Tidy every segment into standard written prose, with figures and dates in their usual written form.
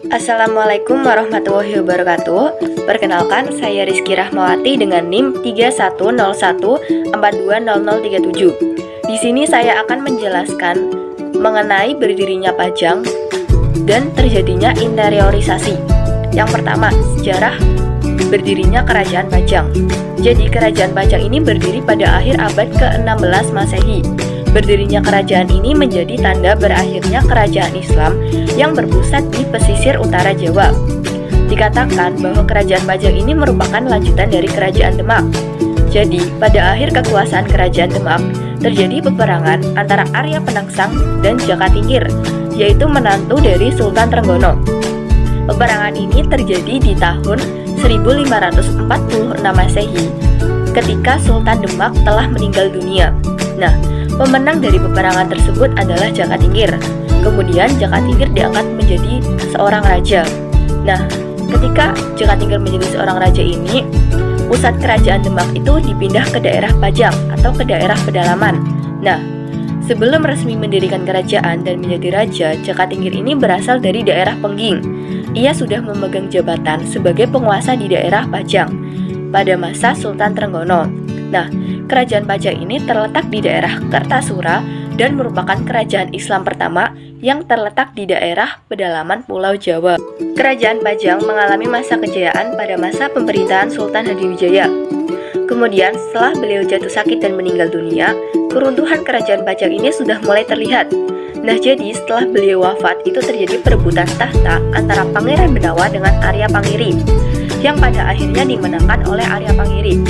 Assalamualaikum warahmatullahi wabarakatuh. Perkenalkan, saya Rizky Rahmawati dengan NIM 3101420037. Di sini saya akan menjelaskan mengenai berdirinya Pajang dan terjadinya interiorisasi. Yang pertama, sejarah berdirinya Kerajaan Pajang. Jadi Kerajaan Pajang ini berdiri pada akhir abad ke-16 Masehi. Berdirinya kerajaan ini menjadi tanda berakhirnya kerajaan Islam yang berpusat di pesisir utara Jawa. Dikatakan bahwa kerajaan Pajang ini merupakan lanjutan dari kerajaan Demak. Jadi, pada akhir kekuasaan kerajaan Demak, terjadi peperangan antara Arya Penangsang dan Jaka Tingkir, yaitu menantu dari Sultan Trenggono. Peperangan ini terjadi di tahun 1546 Masehi, ketika Sultan Demak telah meninggal dunia. Nah, pemenang dari peperangan tersebut adalah Jaka Tingkir. Kemudian Jaka Tingkir diangkat menjadi seorang raja. Nah, ketika Jaka Tingkir menjadi seorang raja ini, pusat kerajaan Demak itu dipindah ke daerah Pajang atau ke daerah pedalaman. Nah, sebelum resmi mendirikan kerajaan dan menjadi raja, Jaka Tingkir ini berasal dari daerah Pengging. Ia sudah memegang jabatan sebagai penguasa di daerah Pajang pada masa Sultan Trenggono. Nah, kerajaan Pajang ini terletak di daerah Kertasura dan merupakan kerajaan Islam pertama yang terletak di daerah pedalaman Pulau Jawa. Kerajaan Pajang mengalami masa kejayaan pada masa pemerintahan Sultan Hadiwijaya. Kemudian, setelah beliau jatuh sakit dan meninggal dunia, keruntuhan kerajaan Pajang ini sudah mulai terlihat. Nah, jadi setelah beliau wafat itu terjadi perebutan tahta antara Pangeran Benawa dengan Arya Pangiri, yang pada akhirnya dimenangkan oleh Arya Pangiri.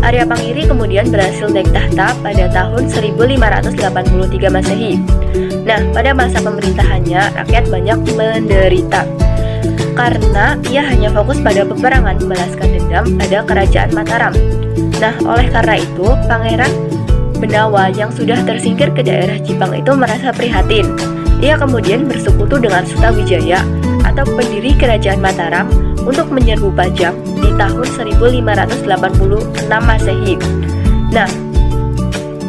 Arya Pangiri kemudian berhasil naik tahta pada tahun 1583 Masehi. Nah, pada masa pemerintahannya, rakyat banyak menderita karena ia hanya fokus pada peperangan membalaskan dendam pada kerajaan Mataram. Nah, oleh karena itu, Pangeran Benawa yang sudah tersingkir ke daerah Jipang itu merasa prihatin. Ia kemudian bersekutu dengan Sutawijaya atau pendiri kerajaan Mataram untuk menyerbu Pajang di tahun 1586 Masehi. Nah,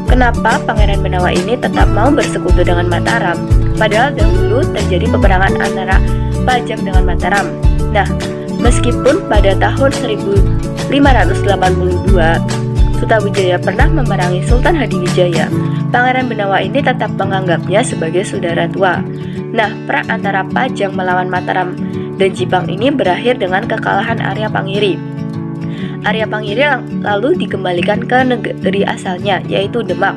kenapa Pangeran Benawa ini tetap mau bersekutu dengan Mataram? Padahal dahulu terjadi peperangan antara Pajang dengan Mataram. Nah, meskipun pada tahun 1582 Sutawijaya pernah memerangi Sultan Hadiwijaya, Pangeran Benawa ini tetap menganggapnya sebagai saudara tua. Nah, perang antara Pajang melawan Mataram dan Jipang ini berakhir dengan kekalahan Arya Pangiri. Arya Pangiri lalu dikembalikan ke negeri asalnya, yaitu Demak.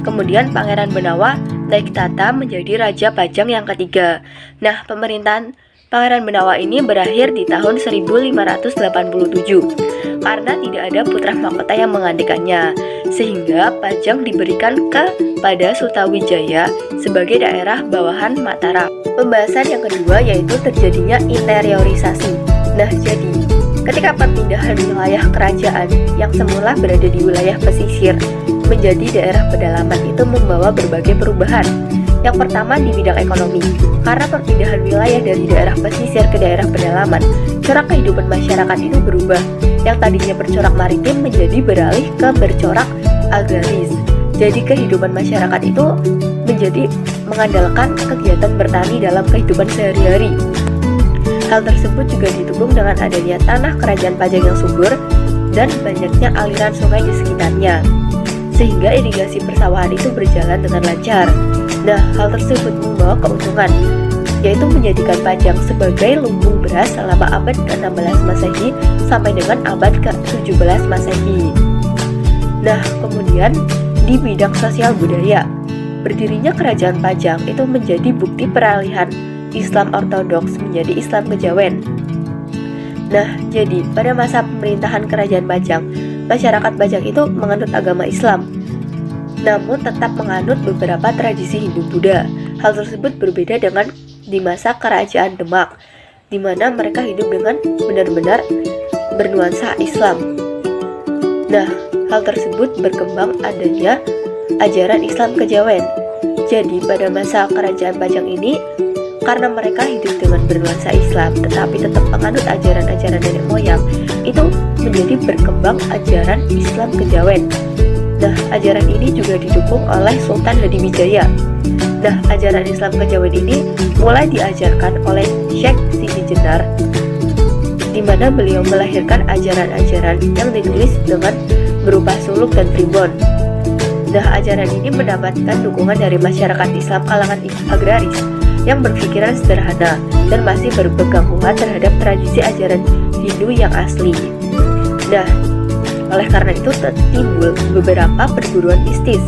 Kemudian Pangeran Benawa naik tahta menjadi Raja Pajang yang ketiga. Nah, pemerintahan Pangeran Benawa ini berakhir di tahun 1587 karena tidak ada putra mahkota yang menggantikannya, sehingga Pajang diberikan kepada Sutawijaya sebagai daerah bawahan Mataram. Pembahasan yang kedua yaitu terjadinya interiorisasi. Nah, jadi ketika perpindahan wilayah kerajaan yang semula berada di wilayah pesisir menjadi daerah pedalaman itu membawa berbagai perubahan. Yang pertama di bidang ekonomi, karena perpindahan wilayah dari daerah pesisir ke daerah pedalaman, corak kehidupan masyarakat itu berubah. Yang tadinya bercorak maritim menjadi beralih ke bercorak agraris. Jadi kehidupan masyarakat itu menjadi mengandalkan kegiatan bertani dalam kehidupan sehari-hari. Hal tersebut juga didukung dengan adanya tanah kerajaan Pajang yang subur dan banyaknya aliran sungai di sekitarnya, sehingga irigasi persawahan itu berjalan dengan lancar. Nah, hal tersebut membawa keuntungan, yaitu menjadikan Pajang sebagai lumbung beras selama abad ke-16 Masehi sampai dengan abad ke-17 Masehi. Nah, kemudian di bidang sosial budaya, berdirinya kerajaan Pajang itu menjadi bukti peralihan Islam Ortodoks menjadi Islam Kejawen. Nah, jadi pada masa pemerintahan kerajaan Pajang, masyarakat Pajang itu menganut agama Islam, namun tetap menganut beberapa tradisi Hindu-Buddha. Hal tersebut berbeda dengan di masa kerajaan Demak, di mana mereka hidup dengan benar-benar bernuansa Islam. Nah, hal tersebut berkembang adanya ajaran Islam Kejawen. Jadi pada masa kerajaan Pajang ini, karena mereka hidup dengan bernuansa Islam tetapi tetap menganut ajaran-ajaran nenek moyang, itu menjadi berkembang ajaran Islam Kejawen. Nah, ajaran ini juga didukung oleh Sultan Hadiwijaya. Nah, ajaran Islam kejawen ini mulai diajarkan oleh Syekh Sidi Jenar, di mana beliau melahirkan ajaran-ajaran yang ditulis dengan berupa suluk dan tribun. Nah, ajaran ini mendapatkan dukungan dari masyarakat Islam kalangan agraris yang berpikiran sederhana dan masih berpegang kuat terhadap tradisi ajaran Hindu yang asli. Nah, oleh karena itu timbul beberapa perguruan mistis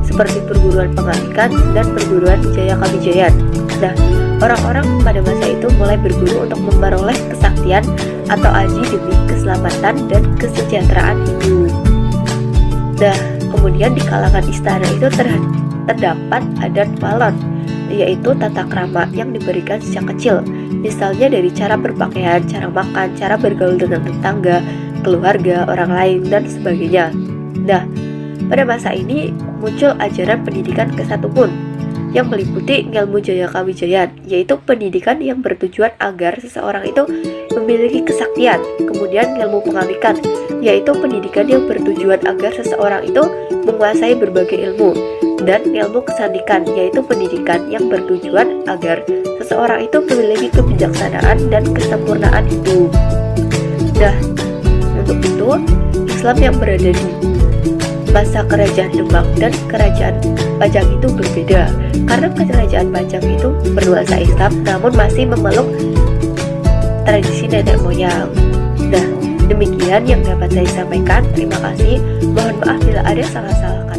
seperti perguruan Pengalikan dan perguruan Jaya Kawijayan. Nah, orang-orang pada masa itu mulai berburu untuk memperoleh kesaktian atau aji demi keselamatan dan kesejahteraan hidup. Nah, kemudian di kalangan istana itu terdapat adat walon, yaitu tata krama yang diberikan sejak kecil, misalnya dari cara berpakaian, cara makan, cara bergaul dengan tetangga, keluarga, orang lain, dan sebagainya. Nah, pada masa ini muncul ajaran pendidikan ke-1 yang meliputi ilmu Jaya Kawijayan, yaitu pendidikan yang bertujuan agar seseorang itu memiliki kesaktian. Kemudian ilmu Pengalikan, yaitu pendidikan yang bertujuan agar seseorang itu menguasai berbagai ilmu. Dan ilmu Kesandikan, yaitu pendidikan yang bertujuan agar seseorang itu memiliki kebijaksanaan dan kesempurnaan hidup. Nah, untuk itu Islam yang berada di masa kerajaan Demak dan kerajaan Pajang itu berbeda, karena kerajaan Pajang itu bernuansa Islam namun masih memeluk tradisi nenek moyang. Nah, demikian yang dapat saya sampaikan. Terima kasih. Mohon maaf bila ada salah-salah kata.